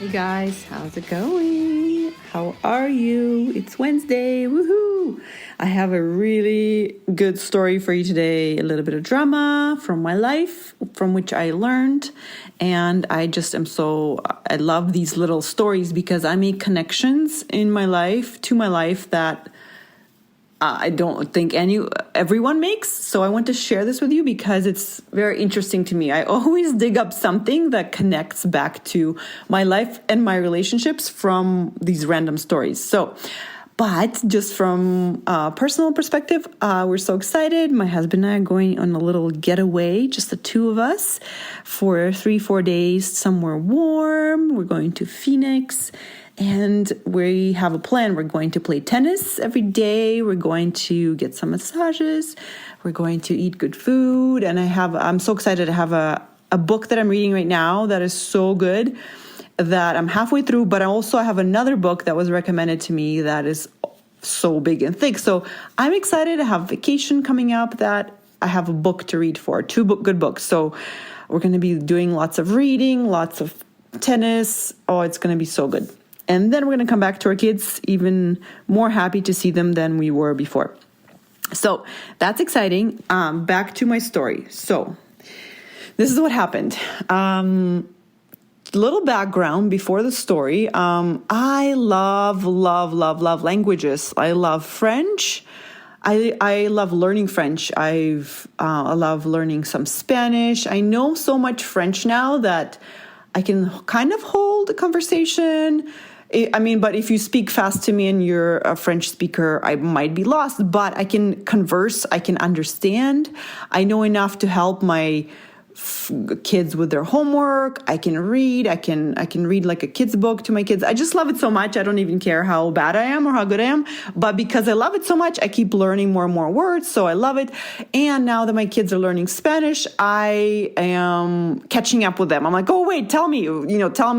Hey guys, how's it going? How are you? It's Wednesday, woohoo! I have a really good story for you today, a little bit of drama from my life, from which I learned. And I love these little stories because I make connections in my life, to my life that I don't think everyone makes. So I want to share this with you because it's very interesting to me. I always dig up something that connects back to my life and my relationships from these random stories. But just from a personal perspective, we're so excited. My husband and I are going on a little getaway, just the two of us, for 3-4 days somewhere warm. We're going to Phoenix. And we have a plan. We're going to play tennis every day. We're going to get some massages. We're going to eat good food. And I'm so excited to have a book that I'm reading right now that is so good that I'm halfway through. But I have another book that was recommended to me that is so big and thick. So I'm excited to have vacation coming up that I have a book to read for, good books. So we're going to be doing lots of reading, lots of tennis. Oh, it's going to be so good. And then we're going to come back to our kids, even more happy to see them than we were before. So that's exciting. Back to my story. So this is what happened. Little background before the story. I love languages. I love French. I love learning French. I love learning some Spanish. I know so much French now that I can kind of hold a conversation. But if you speak fast to me and you're a French speaker, I might be lost, but I can converse, I can understand. I know enough to help my kids with their homework. I can read. I can read like a kid's book to my kids. I just love it so much. I don't even care how bad I am or how good I am. But because I love it so much, I keep learning more and more words. So I love it. And now that my kids are learning Spanish, I am catching up with them. I'm like, oh, wait, tell me,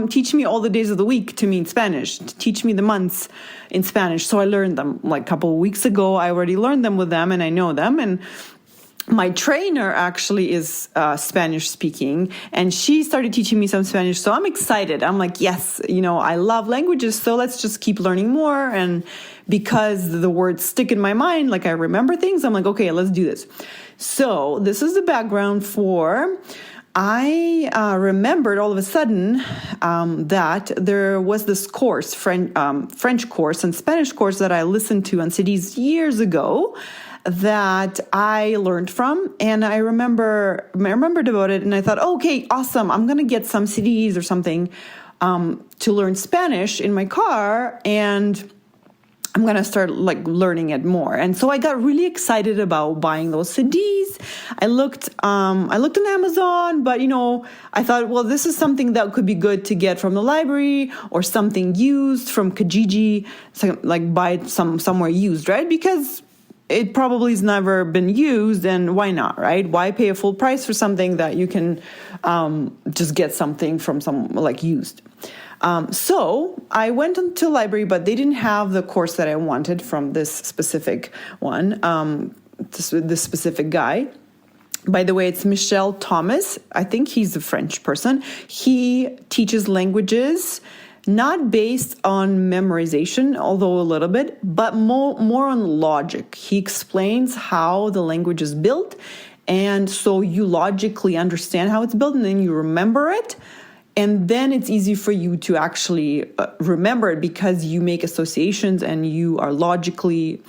teach me all the days of the week to me in Spanish. Teach me the months in Spanish. So I learned them like a couple of weeks ago. I already learned them with them and I know them. And my trainer actually is Spanish speaking, and she started teaching me some Spanish. So I'm excited. I'm like, yes, I love languages. So let's just keep learning more. And because the words stick in my mind, like I remember things, I'm like, okay, let's do this. So this is the background for, I remembered all of a sudden that there was this course, French course and Spanish course that I listened to on CDs years ago that I learned from. And I remembered about it and I thought, okay, awesome. I'm going to get some CDs or something to learn Spanish in my car. And I'm going to start learning it more. And so I got really excited about buying those CDs. I looked on Amazon, but I thought, well, this is something that could be good to get from the library or something used from Kijiji, so buy somewhere used, right? Because it probably has never been used, and why not, right? Why pay a full price for something that you can just get something from used? So I went to the library, but they didn't have the course that I wanted from this specific one, this specific guy. By the way, it's Michel Thomas. I think he's a French person. He teaches languages not based on memorization, although a little bit, but more on logic. He explains how the language is built, and so you logically understand how it's built, and then you remember it, and then it's easy for you to actually remember it because you make associations and you logically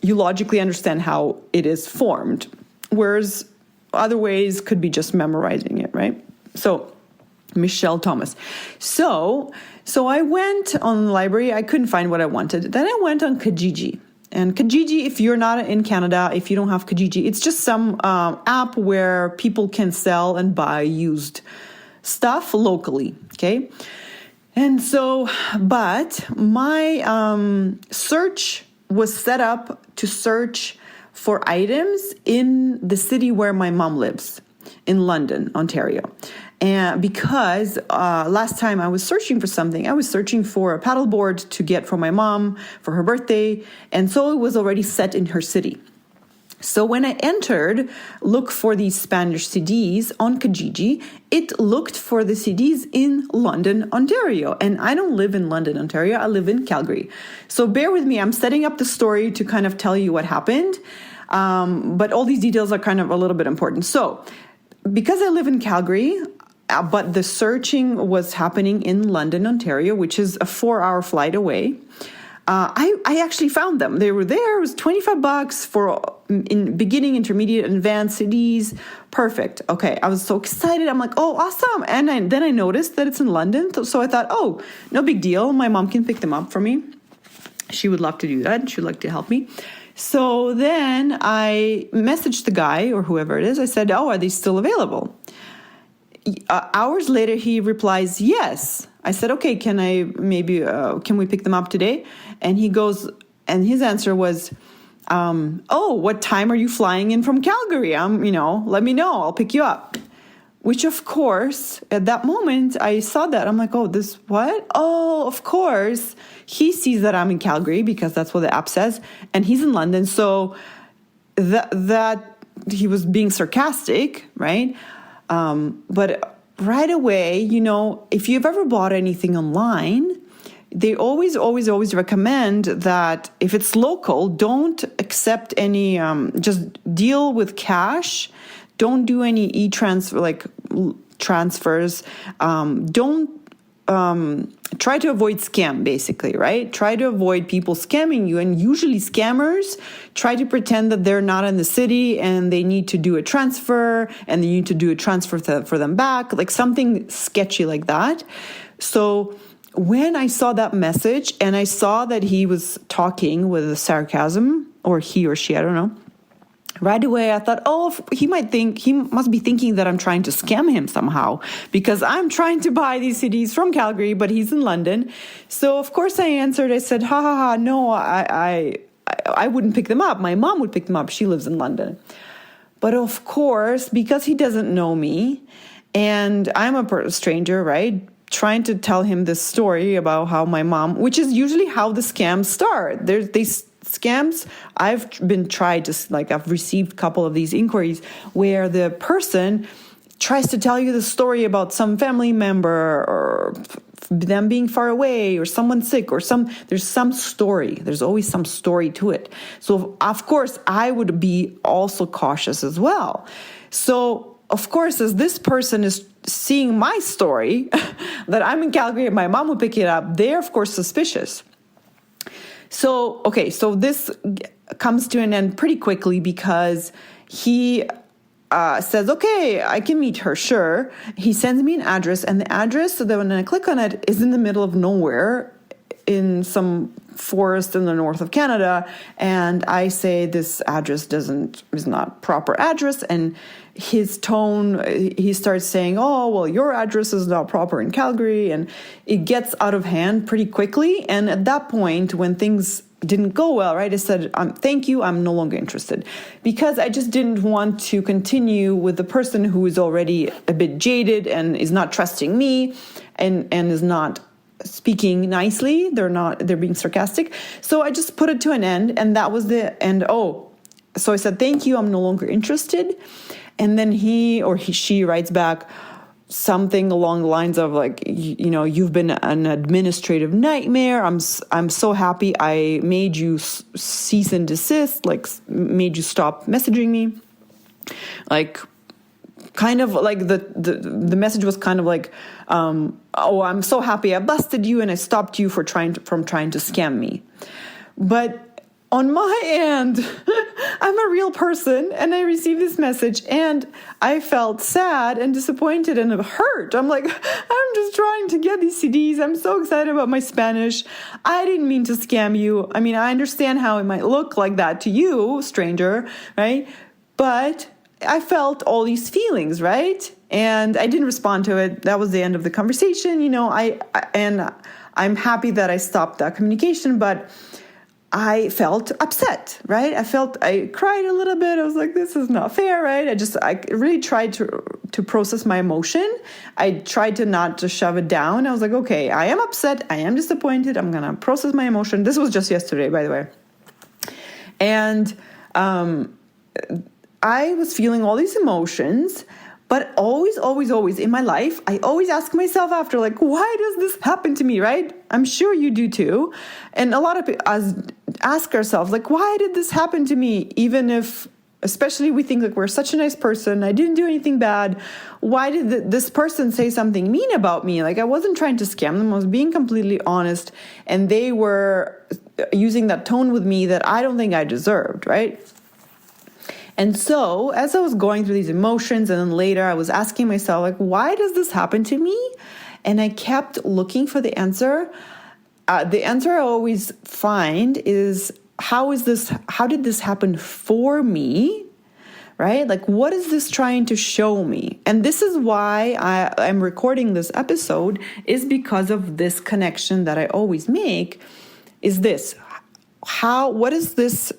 understand how it is formed, whereas other ways could be just memorizing it, right? So Michel Thomas. So I went on the library. I couldn't find what I wanted. Then I went on Kijiji. And Kijiji, if you're not in Canada, if you don't have Kijiji, it's just some app where people can sell and buy used stuff locally, okay? And so, but my search was set up to search for items in the city where my mom lives, in London, Ontario. And because last time I was searching for something, I was searching for a paddleboard to get for my mom for her birthday. And so it was already set in her city. So when I entered, look for these Spanish CDs on Kijiji, it looked for the CDs in London, Ontario. And I don't live in London, Ontario. I live in Calgary. So bear with me. I'm setting up the story to kind of tell you what happened. But all these details are kind of a little bit important. So because I live in Calgary, but the searching was happening in London, Ontario, which is a 4-hour flight away. I actually found them. They were there. It was $25 for in beginning, intermediate, advanced CDs. Perfect. Okay. I was so excited. I'm like, oh, awesome. And then I noticed that it's in London. So I thought, oh, no big deal. My mom can pick them up for me. She would love to do that. She would like to help me. So then I messaged the guy or whoever it is. I said, oh, are they still available? Hours later, he replies, yes. I said, okay, can we pick them up today? And he goes, and his answer was, oh, what time are you flying in from Calgary? Let me know. I'll pick you up. Which, of course, at that moment, I saw that. I'm like, oh, this what? Oh, of course. He sees that I'm in Calgary because that's what the app says. And he's in London. So that he was being sarcastic, right? But right away, if you've ever bought anything online, they always recommend that if it's local, don't accept any, just deal with cash. Don't do any e-transfer, transfers. Don't try to avoid scam, basically, right? Try to avoid people scamming you. And usually scammers try to pretend that they're not in the city and they need to do a transfer and they need to do a transfer for them back, like something sketchy like that. So when I saw that message and I saw that he was talking with a sarcasm, or he or she, I don't know, right away, I thought, oh, he must be thinking that I'm trying to scam him somehow because I'm trying to buy these CDs from Calgary, but he's in London. So, of course, I answered. I said, no, I wouldn't pick them up. My mom would pick them up. She lives in London. But, of course, because he doesn't know me and I'm a stranger, right, trying to tell him this story about how my mom, which is usually how the scams start. Scams, I've received a couple of these inquiries where the person tries to tell you the story about some family member or them being far away or someone sick or there's some story. There's always some story to it. So, of course, I would be also cautious as well. So, of course, as this person is seeing my story that I'm in Calgary and my mom would pick it up, they're, of course, suspicious. So this comes to an end pretty quickly because he says, okay, I can meet her, sure. He sends me an address, and the address, so that when I click on it, is in the middle of nowhere in some forest in the north of Canada. And I say this address is not proper address. And his tone, he starts saying, oh, well, your address is not proper in Calgary. And it gets out of hand pretty quickly. And at that point, when things didn't go well, right, I said, thank you, I'm no longer interested. Because I just didn't want to continue with the person who is already a bit jaded and is not trusting me and is not speaking nicely. They're being sarcastic. So I just put it to an end, and that was the end. So I said, thank you, I'm no longer interested. And then she writes back something along the lines of you've been an administrative nightmare. I'm so happy I made you cease and desist, made you stop messaging me. Kind of like the message was kind of like, oh, I'm so happy I busted you and I stopped you from trying to scam me. But on my end, I'm a real person and I received this message and I felt sad and disappointed and hurt. I'm like, I'm just trying to get these CDs. I'm so excited about my Spanish. I didn't mean to scam you. I mean, I understand how it might look like that to you, stranger, right? But I felt all these feelings, right? And I didn't respond to it. That was the end of the conversation. I'm happy that I stopped that communication, but I felt upset, right? I cried a little bit. I was like, this is not fair, right? I really tried to process my emotion. I tried to not to shove it down. I was like, okay, I am upset. I am disappointed. I'm going to process my emotion. This was just yesterday, by the way. And, I was feeling all these emotions, but always, always, always in my life, I always ask myself after, like, why does this happen to me, right? I'm sure you do too. And a lot of us ask ourselves, like, why did this happen to me? Even if, especially we think like we're such a nice person, I didn't do anything bad. Why did this person say something mean about me? Like, I wasn't trying to scam them. I was being completely honest. And they were using that tone with me that I don't think I deserved, right? And so as I was going through these emotions, and then later I was asking myself, like, why does this happen to me? And I kept looking for the answer. The answer I always find is, how did this happen for me? Right? Like, what is this trying to show me? And this is why I'm recording this episode, is because of this connection that I always make, is this. What is this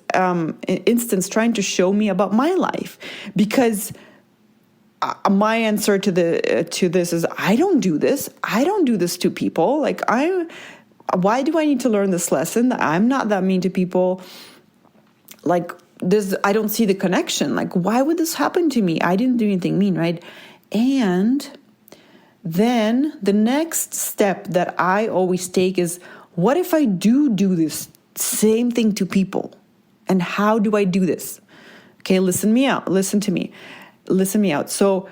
instance trying to show me about my life? Because my answer to this is, I don't do this. I don't do this to people. Like, why do I need to learn this lesson? I'm not that mean to people. Like, this, I don't see the connection. Like, why would this happen to me? I didn't do anything mean, right? And then the next step that I always take is, what if I do this same thing to people? And how do I do this? Okay, listen me out. Listen to me. Listen me out. So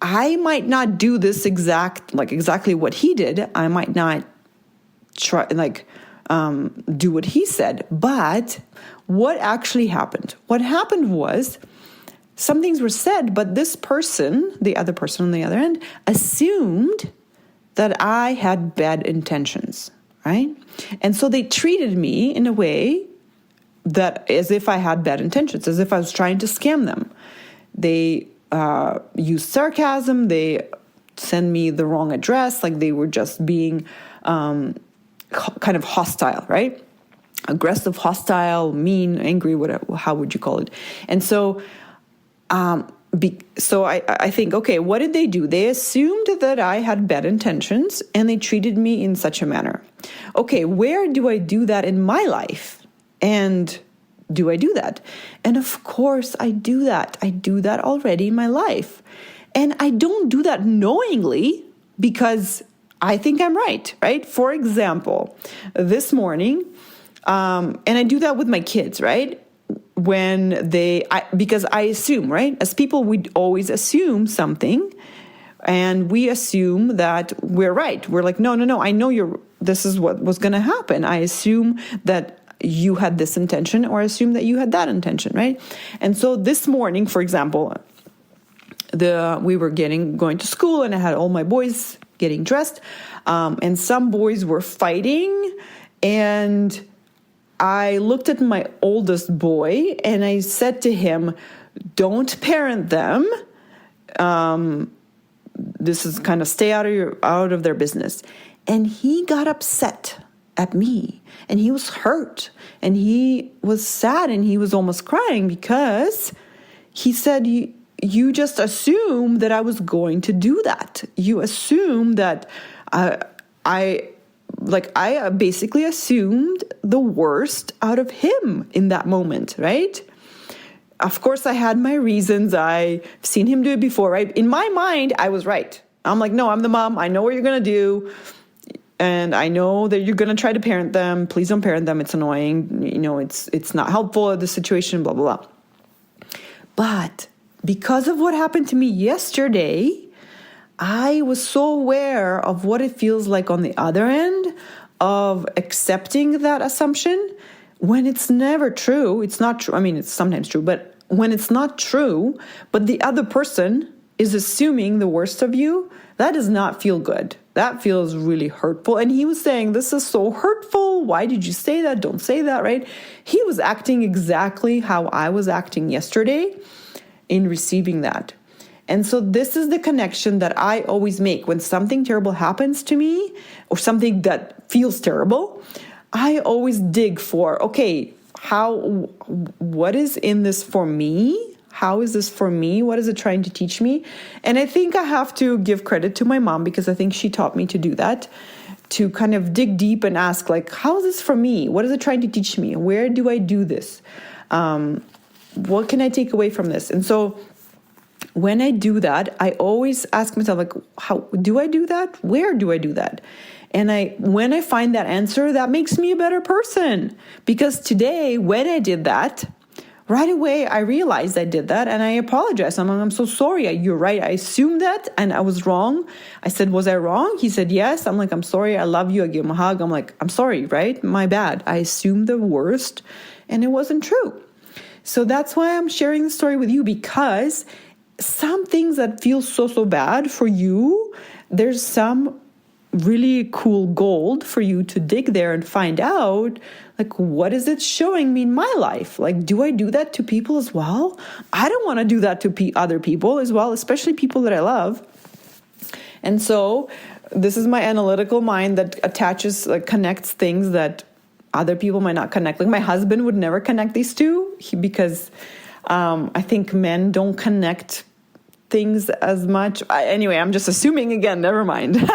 I might not do this exactly what he did. I might not try do what he said. But what actually happened? What happened was, some things were said, but this person, the other person on the other end, assumed that I had bad intentions. Right? And so they treated me in a way that, as if I had bad intentions, as if I was trying to scam them. They used sarcasm. They sent me the wrong address. Like, they were just being kind of hostile, right? Aggressive, hostile, mean, angry, whatever. How would you call it? And so, I think, okay, what did they do? They assumed that I had bad intentions, and they treated me in such a manner. Okay, where do I do that in my life? And do I do that? And of course I do that. I do that already in my life. And I don't do that knowingly, because I think I'm right? For example, this morning, and I do that with my kids, right? Because I assume, right? As people, we always assume something, and we assume that we're right. We're like, no, I know this is what was going to happen. I assume that you had this intention, or assume that you had that intention, right? And so this morning, for example, we were going to school, and I had all my boys getting dressed, and some boys were fighting, and I looked at my oldest boy and I said to him, don't parent them. This is kind of, stay out of their business. And he got upset at me, and he was hurt, and he was sad, and he was almost crying, because he said, you just assumed that I was going to do that. You assumed that I basically assumed the worst out of him in that moment, right? Of course, I had my reasons. I've seen him do it before, right? In my mind, I was right. I'm like, no, I'm the mom. I know what you're going to do. And I know that you're going to try to parent them. Please don't parent them. It's annoying. It's not helpful in the situation, blah, blah, blah. But because of what happened to me yesterday, I was so aware of what it feels like on the other end of accepting that assumption when it's never true. It's not true. I mean, it's sometimes true, but when it's not true, but the other person is assuming the worst of you, that does not feel good. That feels really hurtful. And he was saying, this is so hurtful. Why did you say that? Don't say that, right? He was acting exactly how I was acting yesterday in receiving that. And so this is the connection that I always make when something terrible happens to me, or something that feels terrible. I always dig for, okay, what is in this for me? How is this for me? What is it trying to teach me? And I think I have to give credit to my mom, because I think she taught me to do that, to kind of dig deep and ask, like, how is this for me? What is it trying to teach me? Where do I do this? what can I take away from this? And so when I do that, I always ask myself, like, how do I do that? Where do I do that? And when I find that answer, that makes me a better person. Because today, when I did that, right away, I realized I did that and I apologized. I'm so sorry. You're right. I assumed that and I was wrong. I said, was I wrong? He said, yes. I'm like, I'm sorry. I love you. I give him a hug. I'm like, I'm sorry, right? My bad. I assumed the worst and it wasn't true. So that's why I'm sharing the story with you, because some things that feel so bad for you, there's some really cool gold for you to dig there and find out, like, what is it showing me in my life? Like, do I do that to people as well? I don't want to do that to other people as well, especially people that I love. And so this is my analytical mind that connects things that other people might not connect. Like my husband would never connect these two because I think men don't connect things as much. Anyway, I'm just assuming again, never mind.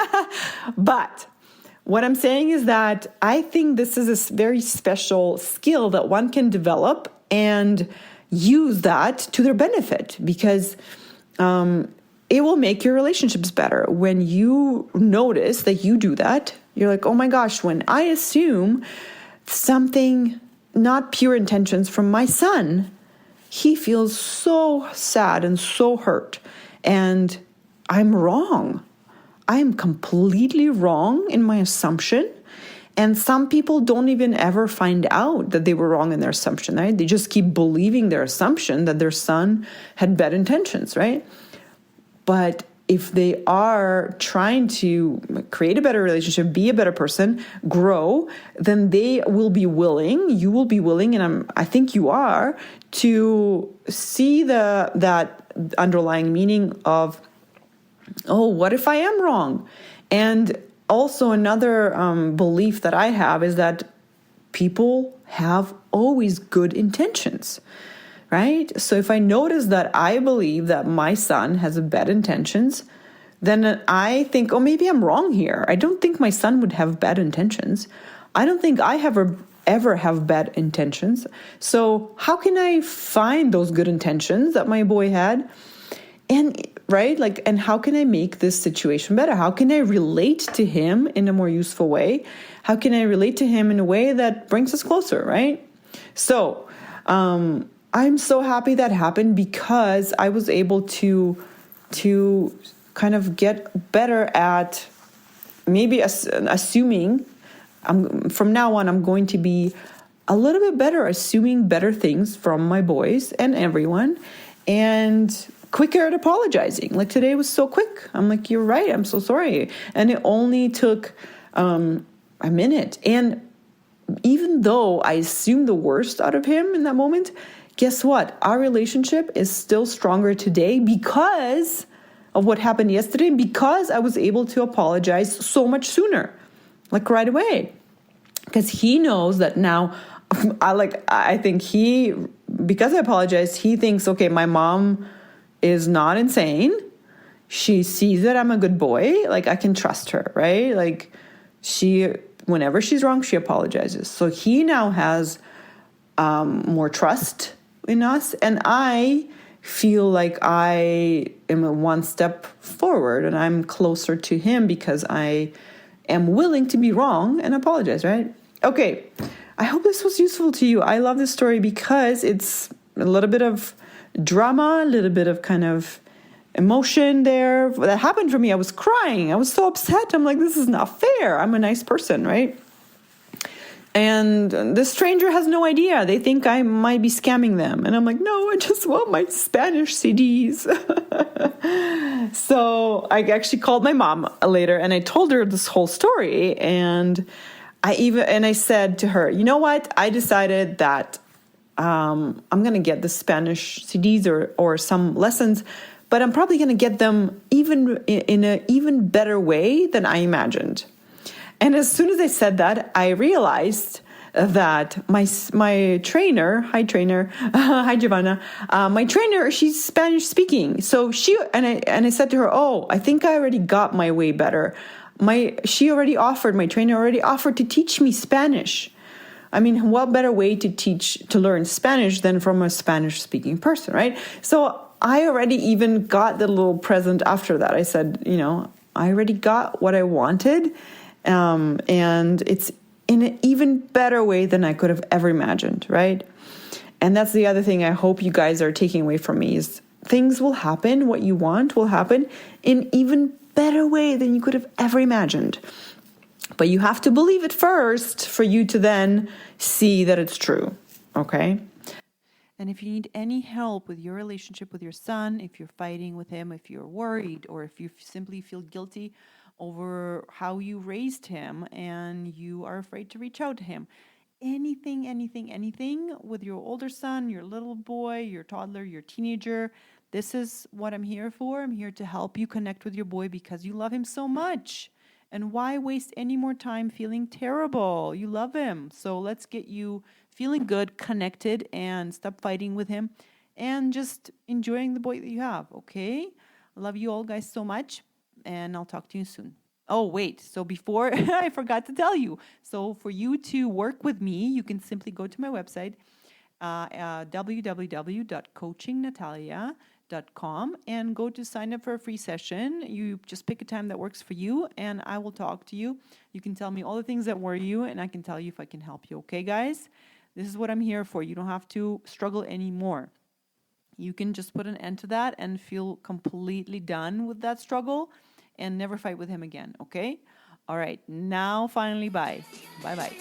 But what I'm saying is that I think this is a very special skill that one can develop and use that to their benefit, because it will make your relationships better. When you notice that you do that, you're like, oh my gosh, when I assume something, not pure intentions from my son, he feels so sad and so hurt. And I'm wrong. I'm completely wrong in my assumption. And some people don't even ever find out that they were wrong in their assumption, right? They just keep believing their assumption that their son had bad intentions, right? But if they are trying to create a better relationship, be a better person, grow, then they will be willing, you will be willing, and I think you are, to see that underlying meaning of, oh, what if I am wrong? And also another belief that I have is that people have always good intentions. Right? So if I notice that I believe that my son has bad intentions, then I think, oh, maybe I'm wrong here. I don't think my son would have bad intentions. I don't think I ever have bad intentions. So how can I find those good intentions that my boy had? And right? And how can I make this situation better? How can I relate to him in a more useful way? How can I relate to him in a way that brings us closer, right? So, I'm so happy that happened, because I was able to kind of get better at maybe assuming. From now on, I'm going to be a little bit better assuming better things from my boys and everyone, and quicker at apologizing. Like today was so quick. I'm like, you're right. I'm so sorry. And it only took a minute. And even though I assumed the worst out of him in that moment, guess what? Our relationship is still stronger today because of what happened yesterday, and because I was able to apologize so much sooner, like right away. Because he knows that now, I think because I apologized, he thinks, okay, my mom is not insane. She sees that I'm a good boy. Like I can trust her, right? Like whenever she's wrong, she apologizes. So he now has more trust in us, and I feel like I am one step forward and I'm closer to him because I am willing to be wrong and apologize, right? Okay, I hope this was useful to you. I love this story because it's a little bit of drama, a little bit of kind of emotion there. That happened for me. I was crying. I was so upset. I'm like, this is not fair. I'm a nice person, right? And the stranger has no idea. They think I might be scamming them. And I'm like, no, I just want my Spanish CDs. So I actually called my mom later and I told her this whole story. And I said to her, you know what? I decided that I'm going to get the Spanish CDs or some lessons, but I'm probably going to get them even in an even better way than I imagined. And as soon as I said that, I realized that my trainer, hi Giovanna, my trainer, she's Spanish speaking. So I said to her, oh, I think I already got my way better. My trainer already offered to teach me Spanish. I mean, what better way to learn Spanish than from a Spanish speaking person, right? So I already even got the little present after that. I said, I already got what I wanted. And it's in an even better way than I could have ever imagined, right? And that's the other thing I hope you guys are taking away from me is things will happen. What you want will happen in even better way than you could have ever imagined. But you have to believe it first for you to then see that it's true, okay? And if you need any help with your relationship with your son, if you're fighting with him, if you're worried, or if you simply feel guilty over how you raised him and you are afraid to reach out to him, anything with your older son, your little boy, your toddler, your teenager, this is what I'm here for. I'm here to help you connect with your boy because you love him so much. And why waste any more time feeling terrible? You love him. So let's get you feeling good, connected, and stop fighting with him and just enjoying the boy that you have, okay? I love you all guys so much, and I'll talk to you soon. Oh, wait. So before, I forgot to tell you. So for you to work with me, you can simply go to my website, www.coachingnatalia.com, and go to sign up for a free session. You just pick a time that works for you, and I will talk to you. You can tell me all the things that worry you, and I can tell you if I can help you. Okay, guys? This is what I'm here for. You don't have to struggle anymore. You can just put an end to that and feel completely done with that struggle and never fight with him again, okay? All right, now finally, bye. Bye-bye.